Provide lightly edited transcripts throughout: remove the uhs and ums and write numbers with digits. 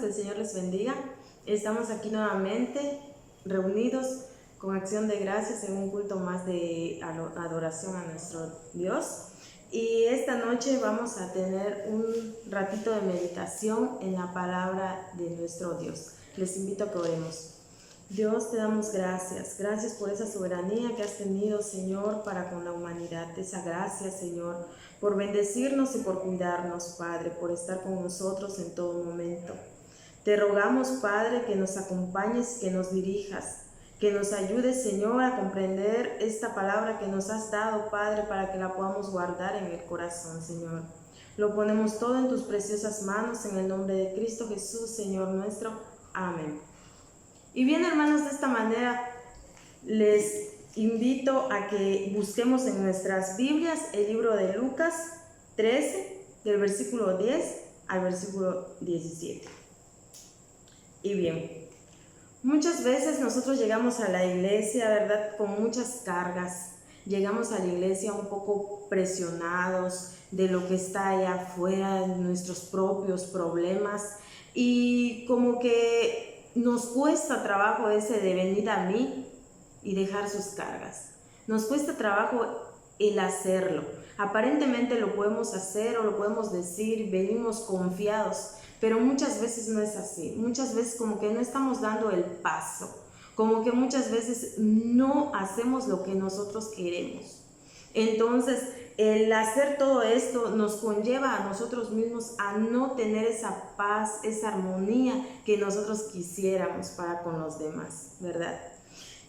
que el Señor les bendiga. Estamos aquí nuevamente reunidos con acción de gracias en un culto más de adoración a nuestro Dios. Y esta noche vamos a tener un ratito de meditación en la palabra de nuestro Dios. Les invito a que oremos. Dios, te damos gracias. Gracias por esa soberanía que has tenido, Señor, para con la humanidad. Esa gracia, Señor, por bendecirnos y por cuidarnos, Padre, por estar con nosotros en todo momento. Te rogamos, Padre, que nos acompañes, que nos dirijas, que nos ayudes, Señor, a comprender esta palabra que nos has dado, Padre, para que la podamos guardar en el corazón, Señor. Lo ponemos todo en tus preciosas manos, en el nombre de Cristo Jesús, Señor nuestro. Amén. Y bien, hermanos, de esta manera les invito a que busquemos en nuestras Biblias el libro de Lucas 13, del versículo 10 al versículo 17. Y bien, muchas veces nosotros llegamos a la iglesia, ¿verdad?, con muchas cargas. Llegamos a la iglesia un poco presionados de lo que está allá afuera, de nuestros propios problemas, y como que nos cuesta trabajo ese de venir a mí y dejar sus cargas. Nos cuesta trabajo el hacerlo. Aparentemente lo podemos hacer o lo podemos decir, venimos confiados, pero muchas veces no es así. Muchas veces como que no estamos dando el paso, como que muchas veces no hacemos lo que nosotros queremos. Entonces, el hacer todo esto nos conlleva a nosotros mismos a no tener esa paz, esa armonía que nosotros quisiéramos para con los demás, ¿verdad?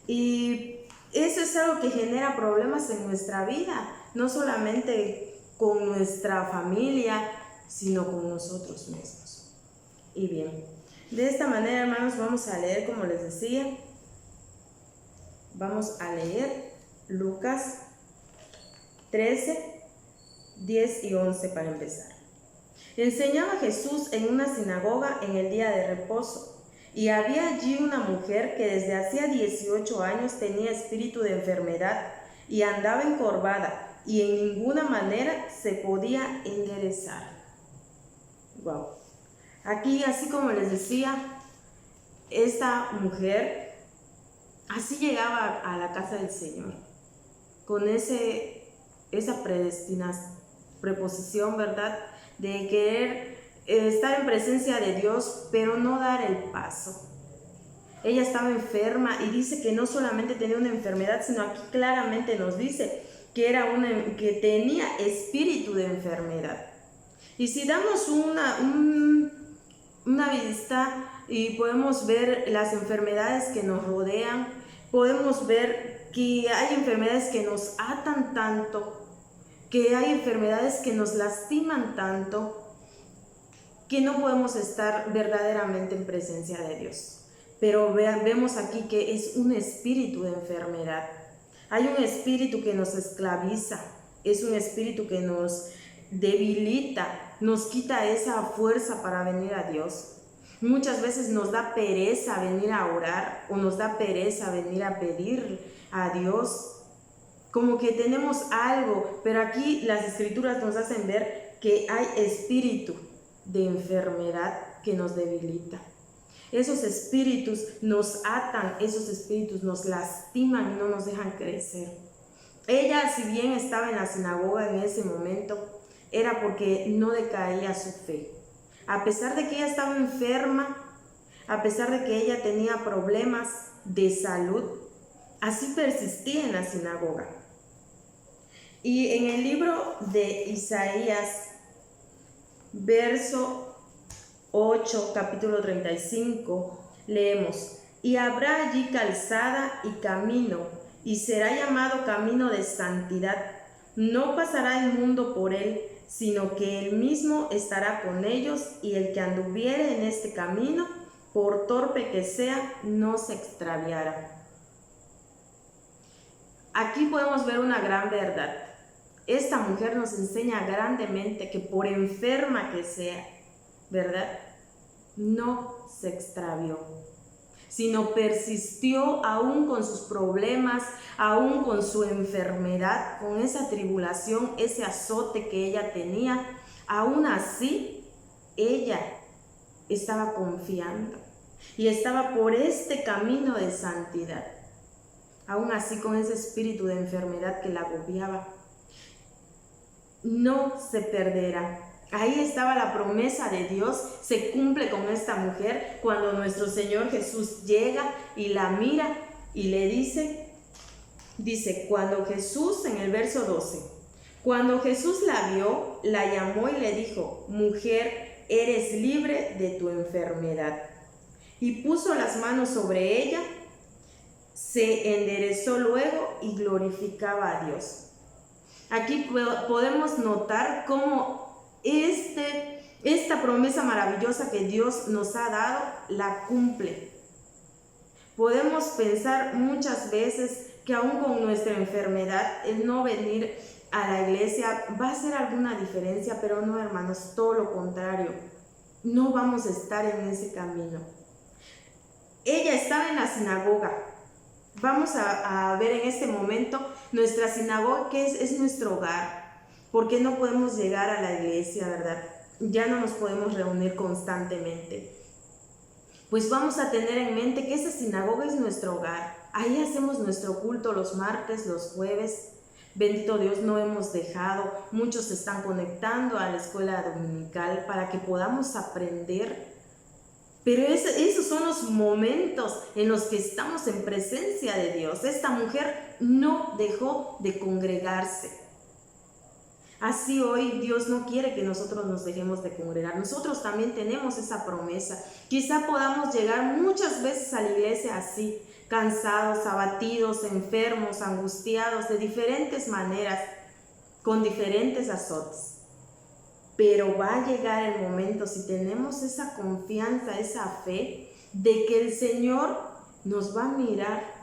Y eso es algo que genera problemas en nuestra vida, no solamente con nuestra familia, sino con nosotros mismos. Y bien, de esta manera, hermanos, vamos a leer, como les decía, vamos a leer Lucas 13, 10 y 11 para empezar. Enseñaba Jesús en una sinagoga en el día de reposo, y había allí una mujer que desde hacía 18 años tenía espíritu de enfermedad y andaba encorvada y en ninguna manera se podía enderezar. Wow. Aquí, así como les decía, esta mujer así llegaba a la casa del Señor, con esa preposición, ¿verdad?, de querer estar en presencia de Dios, pero no dar el paso. Ella estaba enferma y dice que no solamente tenía una enfermedad, sino aquí claramente nos dice que tenía espíritu de enfermedad. Y si damos una vista y podemos ver las enfermedades que nos rodean, podemos ver que hay enfermedades que nos atan tanto, que hay enfermedades que nos lastiman tanto, que no podemos estar verdaderamente en presencia de Dios. Pero vemos aquí que es un espíritu de enfermedad. Hay un espíritu que nos esclaviza, es un espíritu que nos debilita, nos quita esa fuerza para venir a Dios. Muchas veces nos da pereza venir a orar o nos da pereza venir a pedir a Dios. Como que tenemos algo, pero aquí las escrituras nos hacen ver que hay espíritu de enfermedad que nos debilita. Esos espíritus nos atan, esos espíritus nos lastiman y no nos dejan crecer. Ella, si bien estaba en la sinagoga en ese momento, era porque no decaía su fe. A pesar de que ella estaba enferma, a pesar de que ella tenía problemas de salud, así persistía en la sinagoga. Y en el libro de Isaías, verso 8, capítulo 35, leemos: y habrá allí calzada y camino, y será llamado camino de santidad. No pasará el mundo por él, sino que él mismo estará con ellos, y el que anduviere en este camino, por torpe que sea, no se extraviará. Aquí podemos ver una gran verdad. Esta mujer nos enseña grandemente que por enferma que sea, ¿verdad?, no se extravió, sino persistió aún con sus problemas, aún con su enfermedad, con esa tribulación, ese azote que ella tenía. Aún así, ella estaba confiando y estaba por este camino de santidad, aún así con ese espíritu de enfermedad que la agobiaba. No se perderá. Ahí estaba la promesa de Dios, se cumple con esta mujer cuando nuestro Señor Jesús llega y la mira y le dice, cuando Jesús, en el verso 12, cuando Jesús la vio, la llamó y le dijo, mujer, eres libre de tu enfermedad. Y puso las manos sobre ella, se enderezó luego y glorificaba a Dios. Aquí podemos notar cómo esta promesa maravillosa que Dios nos ha dado, la cumple. Podemos pensar muchas veces que aún con nuestra enfermedad, el no venir a la iglesia va a hacer alguna diferencia, pero no, hermanos, todo lo contrario. No vamos a estar en ese camino. Ella estaba en la sinagoga. Vamos a ver en este momento nuestra sinagoga, que es nuestro hogar. ¿Por qué no podemos llegar a la iglesia, verdad? Ya no nos podemos reunir constantemente. Pues vamos a tener en mente que esa sinagoga es nuestro hogar. Ahí hacemos nuestro culto los martes, los jueves. Bendito Dios, no hemos dejado. Muchos se están conectando a la escuela dominical para que podamos aprender. Pero esos son los momentos en los que estamos en presencia de Dios. Esta mujer no dejó de congregarse. Así hoy Dios no quiere que nosotros nos dejemos de congregar. Nosotros también tenemos esa promesa. Quizá podamos llegar muchas veces a la iglesia así, cansados, abatidos, enfermos, angustiados, de diferentes maneras, con diferentes azotes. Pero va a llegar el momento, si tenemos esa confianza, esa fe, de que el Señor nos va a mirar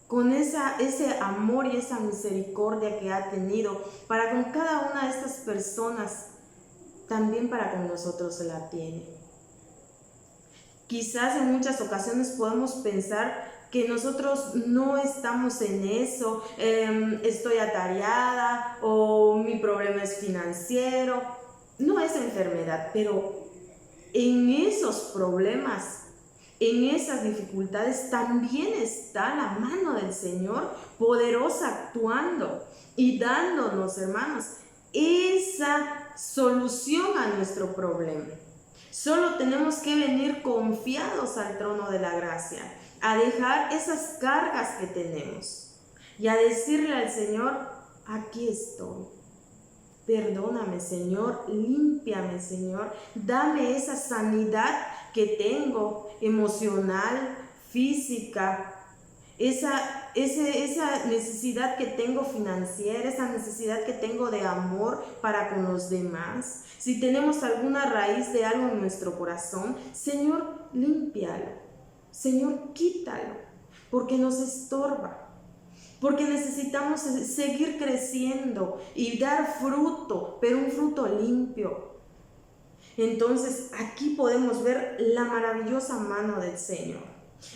con ese amor y esa misericordia que ha tenido para con cada una de estas personas, también para con nosotros se la tiene. Quizás en muchas ocasiones podemos pensar que nosotros no estamos en eso, estoy atareada o mi problema es financiero. No es enfermedad, pero en esos problemas, en esas dificultades también está la mano del Señor poderosa actuando y dándonos, hermanos, esa solución a nuestro problema. Solo tenemos que venir confiados al trono de la gracia, a dejar esas cargas que tenemos y a decirle al Señor, aquí estoy. Perdóname, Señor, límpiame, Señor, dame esa sanidad que tengo, emocional, física, esa necesidad que tengo financiera, esa necesidad que tengo de amor para con los demás. Si tenemos alguna raíz de algo en nuestro corazón, Señor, límpialo, Señor, quítalo, porque nos estorba. Porque necesitamos seguir creciendo y dar fruto, pero un fruto limpio. Entonces aquí podemos ver la maravillosa mano del Señor.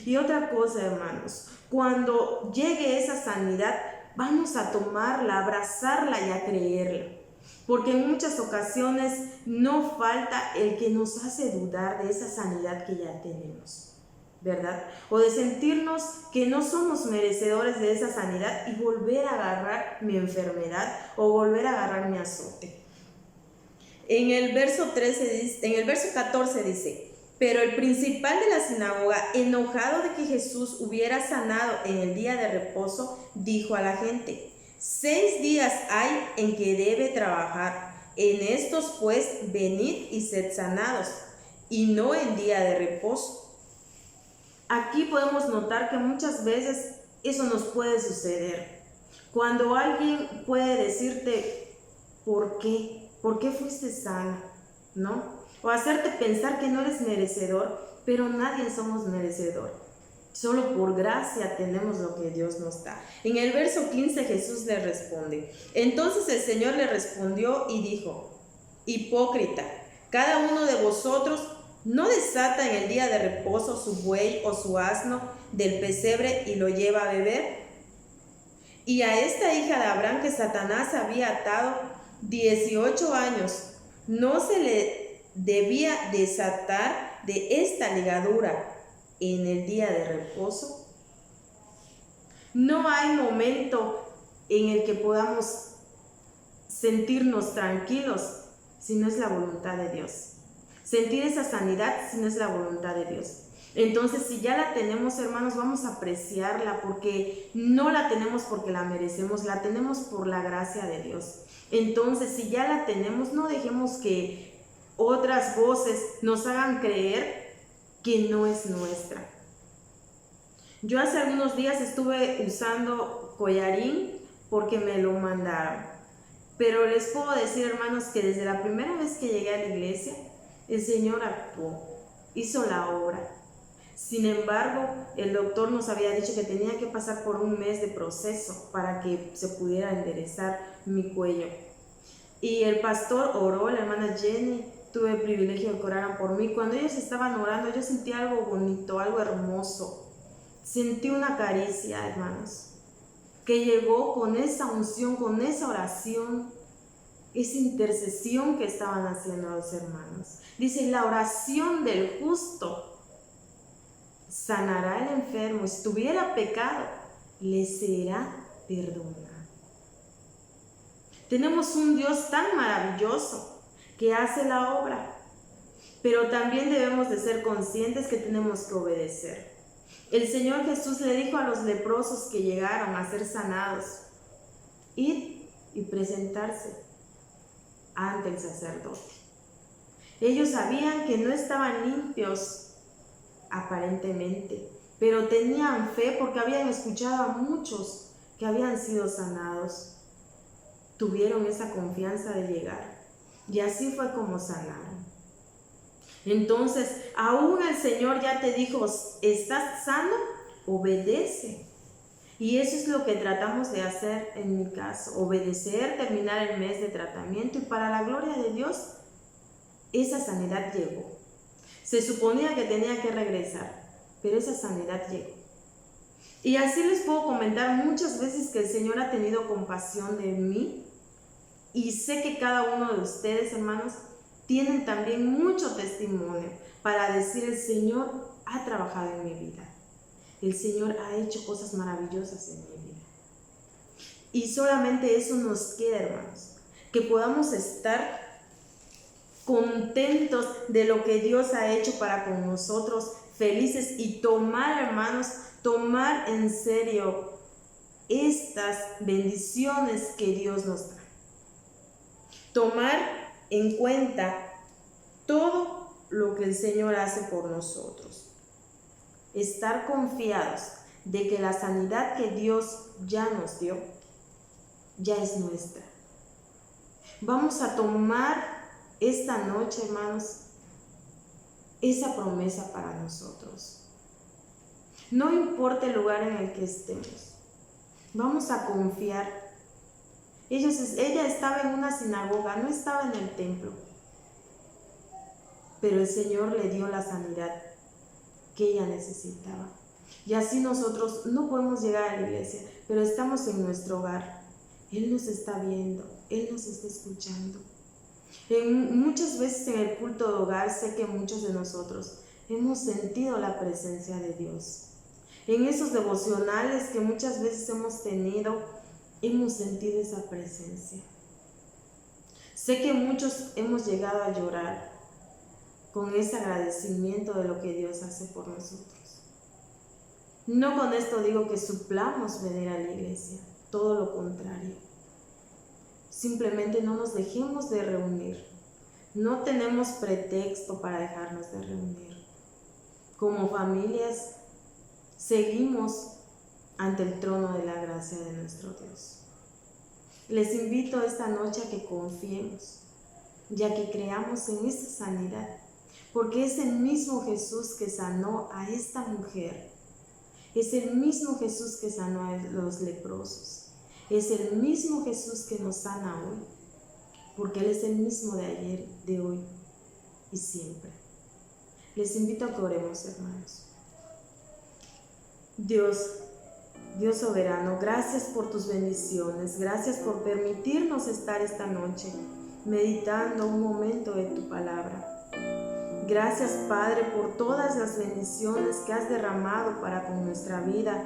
Y otra cosa, hermanos, cuando llegue esa sanidad, vamos a tomarla, a abrazarla y a creerla. Porque en muchas ocasiones no falta el que nos hace dudar de esa sanidad que ya tenemos, ¿verdad? O de sentirnos que no somos merecedores de esa sanidad y volver a agarrar mi enfermedad o volver a agarrar mi azote. En el verso 14 dice, pero el principal de la sinagoga, enojado de que Jesús hubiera sanado en el día de reposo, dijo a la gente, 6 días hay en que debe trabajar, en estos pues venid y sed sanados, y no en día de reposo. Aquí podemos notar que muchas veces eso nos puede suceder. Cuando alguien puede decirte, ¿por qué? ¿Por qué fuiste sana? ¿No? O hacerte pensar que no eres merecedor, pero nadie somos merecedor. Solo por gracia tenemos lo que Dios nos da. En el verso 15 Jesús le responde. Entonces el Señor le respondió y dijo, hipócrita, cada uno de vosotros ¿no desata en el día de reposo su buey o su asno del pesebre y lo lleva a beber? Y a esta hija de Abraham que Satanás había atado 18 años, ¿no se le debía desatar de esta ligadura en el día de reposo? No hay momento en el que podamos sentirnos tranquilos si no es la voluntad de Dios. Sentir esa sanidad si no es la voluntad de Dios. Entonces, si ya la tenemos, hermanos, vamos a apreciarla, porque no la tenemos porque la merecemos, la tenemos por la gracia de Dios. Entonces, si ya la tenemos, no dejemos que otras voces nos hagan creer que no es nuestra. Yo hace algunos días estuve usando collarín porque me lo mandaron. Pero les puedo decir, hermanos, que desde la primera vez que llegué a la iglesia, el Señor actuó, hizo la obra. Sin embargo, el doctor nos había dicho que tenía que pasar por un mes de proceso para que se pudiera enderezar mi cuello. Y el pastor oró, la hermana Jenny, tuve el privilegio de que oraran por mí. Cuando ellos estaban orando, yo sentí algo bonito, algo hermoso. Sentí una caricia, hermanos, que llegó con esa unción, con esa oración, esa intercesión que estaban haciendo los hermanos. Dice, la oración del justo sanará al enfermo, si tuviera pecado, le será perdonado. Tenemos un Dios tan maravilloso que hace la obra, pero también debemos de ser conscientes que tenemos que obedecer. El Señor Jesús le dijo a los leprosos que llegaron a ser sanados, id y presentarse ante el sacerdote. Ellos sabían que no estaban limpios aparentemente, pero tenían fe porque habían escuchado a muchos que habían sido sanados. Tuvieron esa confianza de llegar y así fue como sanaron. Entonces, aún el Señor ya te dijo, ¿estás sano? Obedece. Y eso es lo que tratamos de hacer en mi caso, obedecer, terminar el mes de tratamiento, y para la gloria de Dios, esa sanidad llegó. Se suponía que tenía que regresar, pero esa sanidad llegó. Y así les puedo comentar muchas veces que el Señor ha tenido compasión de mí, y sé que cada uno de ustedes, hermanos, tienen también mucho testimonio para decir, el Señor ha trabajado en mi vida. El Señor ha hecho cosas maravillosas en mi vida. Y solamente eso nos queda, hermanos, que podamos estar contentos de lo que Dios ha hecho para con nosotros, felices, y tomar, hermanos, tomar en serio estas bendiciones que Dios nos da. Tomar en cuenta todo lo que el Señor hace por nosotros. Estar confiados de que la sanidad que Dios ya nos dio, ya es nuestra. Vamos a tomar esta noche, hermanos, esa promesa para nosotros. No importa el lugar en el que estemos, vamos a confiar. Ella estaba en una sinagoga, no estaba en el templo, pero el Señor le dio la sanidad que ella necesitaba. Y así nosotros no podemos llegar a la iglesia, pero estamos en nuestro hogar. Él nos está viendo, Él nos está escuchando. Muchas veces en el culto de hogar, sé que muchos de nosotros hemos sentido la presencia de Dios. En esos devocionales que muchas veces hemos tenido, hemos sentido esa presencia. Sé que muchos hemos llegado a llorar con ese agradecimiento de lo que Dios hace por nosotros. No con esto digo que suplamos venir a la iglesia, todo lo contrario. Simplemente no nos dejemos de reunir. No tenemos pretexto para dejarnos de reunir. Como familias, seguimos ante el trono de la gracia de nuestro Dios. Les invito esta noche a que confiemos, ya que creamos en esta sanidad, porque es el mismo Jesús que sanó a esta mujer, es el mismo Jesús que sanó a los leprosos, es el mismo Jesús que nos sana hoy, porque Él es el mismo de ayer, de hoy y siempre. Les invito a que oremos, hermanos. Dios soberano, gracias por tus bendiciones, gracias por permitirnos estar esta noche meditando un momento de tu palabra. Gracias, Padre, por todas las bendiciones que has derramado para con nuestra vida,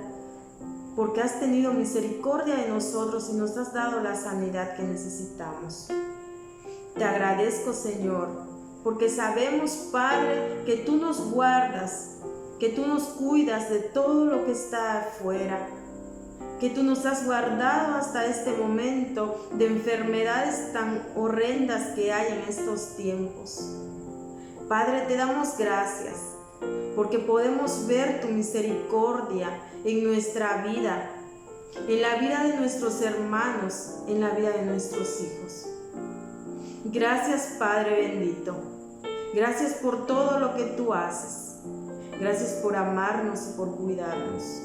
porque has tenido misericordia de nosotros y nos has dado la sanidad que necesitamos. Te agradezco, Señor, porque sabemos, Padre, que tú nos guardas, que tú nos cuidas de todo lo que está afuera, que tú nos has guardado hasta este momento de enfermedades tan horrendas que hay en estos tiempos. Padre, te damos gracias porque podemos ver tu misericordia en nuestra vida, en la vida de nuestros hermanos, en la vida de nuestros hijos. Gracias, Padre bendito. Gracias por todo lo que tú haces. Gracias por amarnos y por cuidarnos.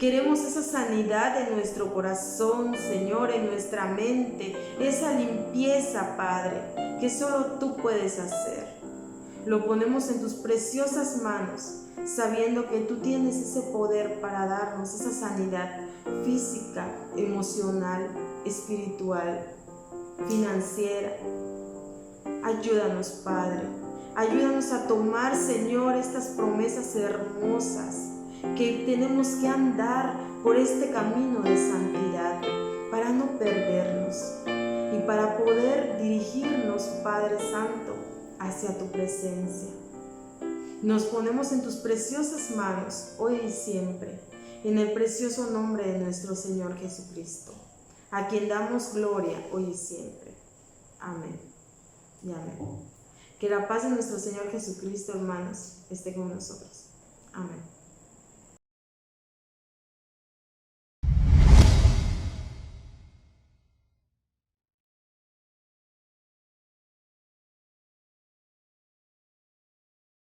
Queremos esa sanidad en nuestro corazón, Señor, en nuestra mente, esa limpieza, Padre, que solo tú puedes hacer. Lo ponemos en tus preciosas manos, sabiendo que tú tienes ese poder para darnos esa sanidad física, emocional, espiritual, financiera. Ayúdanos, Padre. Ayúdanos a tomar, Señor, estas promesas hermosas, que tenemos que andar por este camino de santidad para no perdernos y para poder dirigirnos, Padre Santo, hacia tu presencia. Nos ponemos en tus preciosas manos hoy y siempre, en el precioso nombre de nuestro Señor Jesucristo, a quien damos gloria hoy y siempre. Amén y amén. Que la paz de nuestro Señor Jesucristo, hermanos, esté con nosotros. Amén.